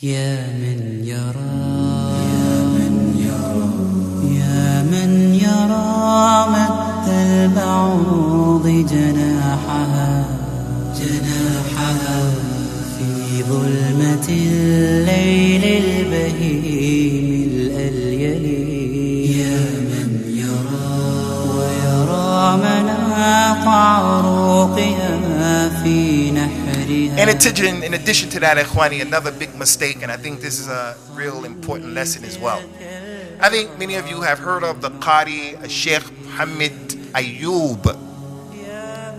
يا من يرى يا من يرى مد البعوض جناحها في ظلمة الليل البهيم الأليل يا من يرى ويرى مناق عروقها في نحرها. In addition to that, Ikhwani, another big mistake, and I think this is a real important lesson as well. I think many of you have heard of the Qari, Sheikh Ayyoub.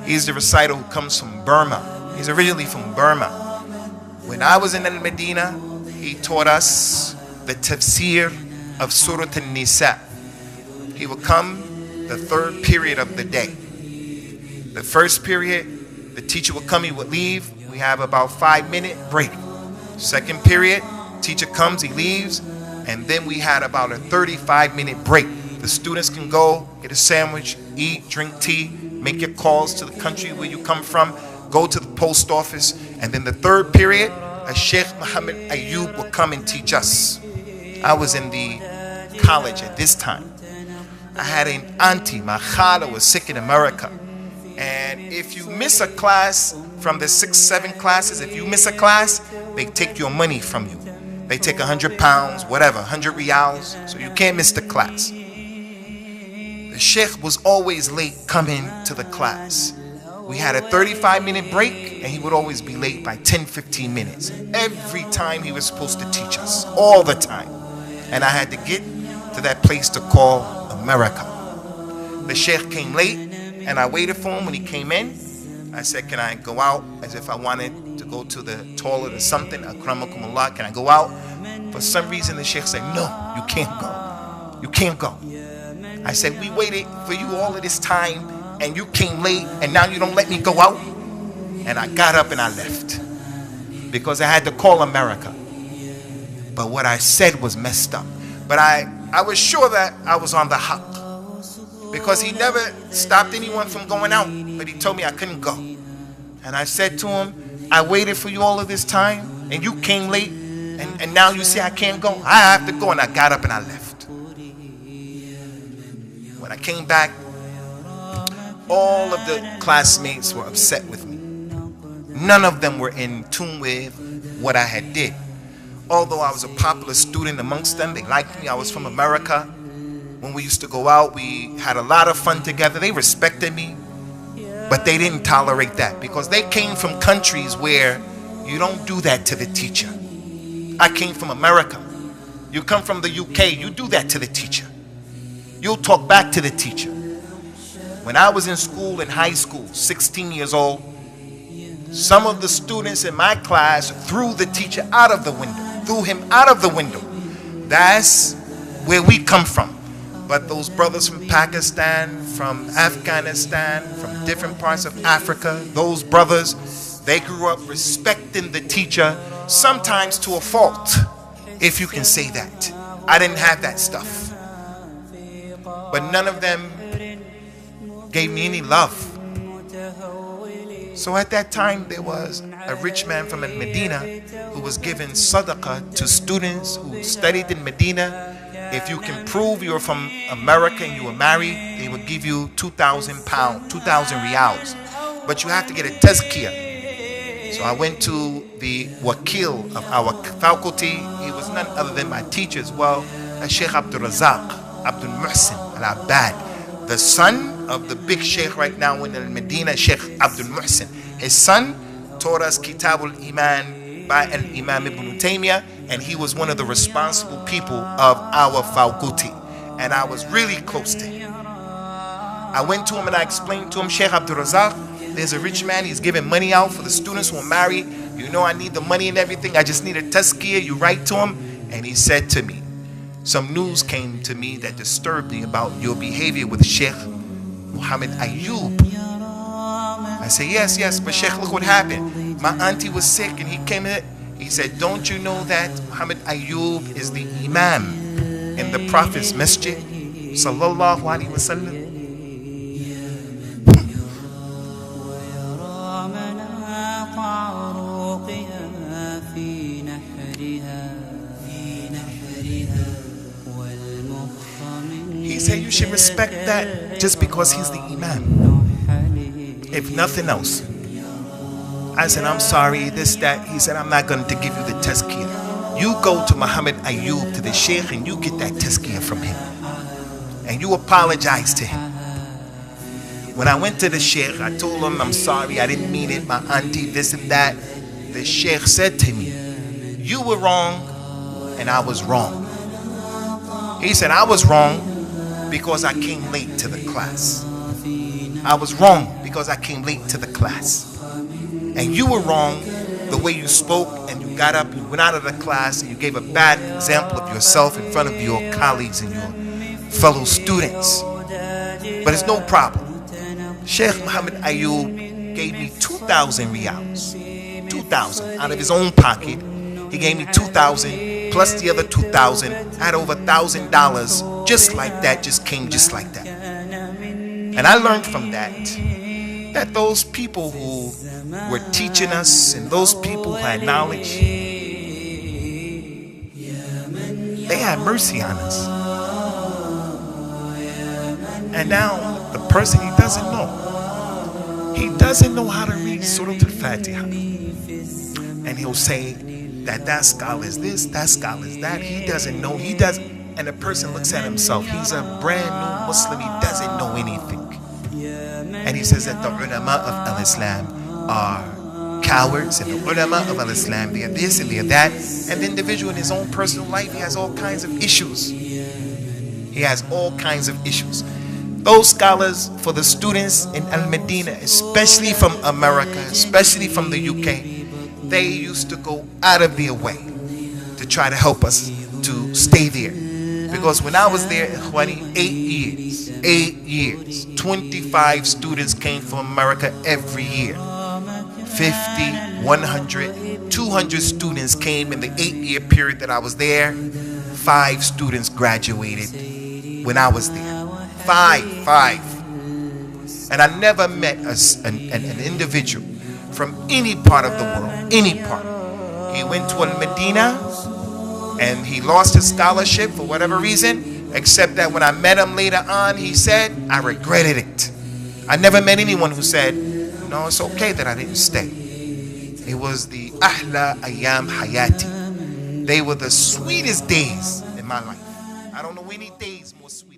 He's the reciter who comes from Burma. He's originally from Burma. When I was in Al-Medina, he taught us the tafsir of Surah An-Nisa. He would come the third period of the day. The first period, the teacher would come, he would leave. We have about 5-minute break. Second period, teacher comes, he leaves. And then we had about a 35-minute break. The students can go, get a sandwich, eat, drink tea, make your calls to the country where you come from, go to the post office. And then the third period, a Sheikh Ayyoub will come and teach us. I was in the college at this time. I had an auntie, my khala was sick in America. And if you miss a class from the 6-7 classes, if you miss a class, they take your money from you. They take 100 pounds, whatever, 100 riyals, so you can't miss the class. The Sheikh was always late coming to the class. We had a 35-minute break, and he would always be late by 10-15 minutes. Every time he was supposed to teach us, all the time. And I had to get to that place to call America. The Sheikh came late, and I waited for him when he came in. I said, can I go out? As if I wanted to go to the toilet or something. Akramakumullah, can I go out? For some reason, the Sheikh said, no, you can't go. You can't go. I said, we waited for you all of this time, and you came late, and now you don't let me go out? And I got up and I left. Because I had to call America. But what I said was messed up. But I was sure that I was on the haqq. Because he never stopped anyone from going out. But he told me I couldn't go. And I said to him, I waited for you all of this time, and you came late, and now you say I can't go? I have to go. And I got up and I left. When I came back, all of the classmates were upset with me. None of them were in tune with what I had did. Although I was a popular student amongst them, they liked me. I was from America. When we used to go out, we had a lot of fun together. They respected me, but they didn't tolerate that because they came from countries where you don't do that to the teacher. I came from America. You come from the UK, you do that to the teacher. You'll talk back to the teacher. When I was in school, in high school, 16 years old, some of the students in my class threw the teacher out of the window, threw him out of the window. That's where we come from. But those brothers from Pakistan, from Afghanistan, from different parts of Africa, those brothers, they grew up respecting the teacher, sometimes to a fault, if you can say that. I didn't have that stuff. But none of them gave me any love. So at that time, there was a rich man from Medina who was giving sadaqah to students who studied in Medina. If you can prove you're from America and you were married, they would give you 2,000 pounds, 2,000 riyals. But you have to get a tazkiyah. So I went to the wakil of our faculty. He was none other than my teacher as well, Sheikh Abdul Muhsin Al-Abbad, the son of the big Sheikh right now in Medina, Sheikh Abdul Muhsin. His son taught us Kitab al-Iman by Al-Imam Ibn Taymiyyah, and he was one of the responsible people of our faculty. And I was really close to him. I went to him and I explained to him, Sheikh Abdul Razak, there's a rich man, he's giving money out for the students who are married. You know I need the money and everything. I just need a tazkiyah. You write to him. And he said to me, some news came to me that disturbed me about your behavior with Sheikh Muhammad Ayyoub. I said, yes, but Sheikh, look what happened. My auntie was sick and he came in. He said, don't you know that Muhammad Ayyoub is the Imam in the Prophet's Masjid? Sallallahu Alaihi Wasallam. عروقها في نحرها said you should respect that just because he's the imam, if nothing else. I said, I'm sorry, this, that. He said, I'm not going to give you the tazkiyah. You go to Muhammad Ayyoub, to the Sheikh, and you get that tazkiyah from him. And you apologize to him. When I went to the Sheikh, I told him, I'm sorry, I didn't mean it, my auntie, this and that. The Sheikh said to me, you were wrong, and I was wrong. He said, I was wrong because I came late to the class. I was wrong because I came late to the class. And you were wrong the way you spoke, and you got up, you went out of the class, and you gave a bad example of yourself in front of your colleagues and your fellow students. But it's no problem. Sheikh Muhammad Ayyoub gave me 2,000 riyals. 2,000 out of his own pocket. He gave me 2,000 plus the other 2,000. I had over $1,000 just like that, just came just like that. And I learned from that those people who were teaching us and those people who had knowledge, they had mercy on us. And now the person, he doesn't know how to read Surah Al-Fatiha, and he'll say that scholar is this, that scholar is that. He doesn't know. And the person looks at himself. He's a brand new Muslim. He doesn't know anything. And he says that the ulama of al-Islam are cowards, and the ulama of al-Islam, they are this and they are that. And the individual in his own personal life, he has all kinds of issues. He has all kinds of issues. Those scholars, for the students in Al-Medina, especially from America, especially from the UK, they used to go out of their way to try to help us to stay there. Because when I was there, 8 years, 25 students came from America every year. 50, 100, 200 students came in the 8-year period that I was there. 5 students graduated when I was there. 5. And I never met an individual from any part of the world, any part. He went to Al-Medina and he lost his scholarship for whatever reason, except that when I met him later on, he said, I regretted it. I never met anyone who said, no, it's okay that I didn't stay. It was the Ahla Ayyam Hayati. They were the sweetest days in my life. I don't know any days more sweet.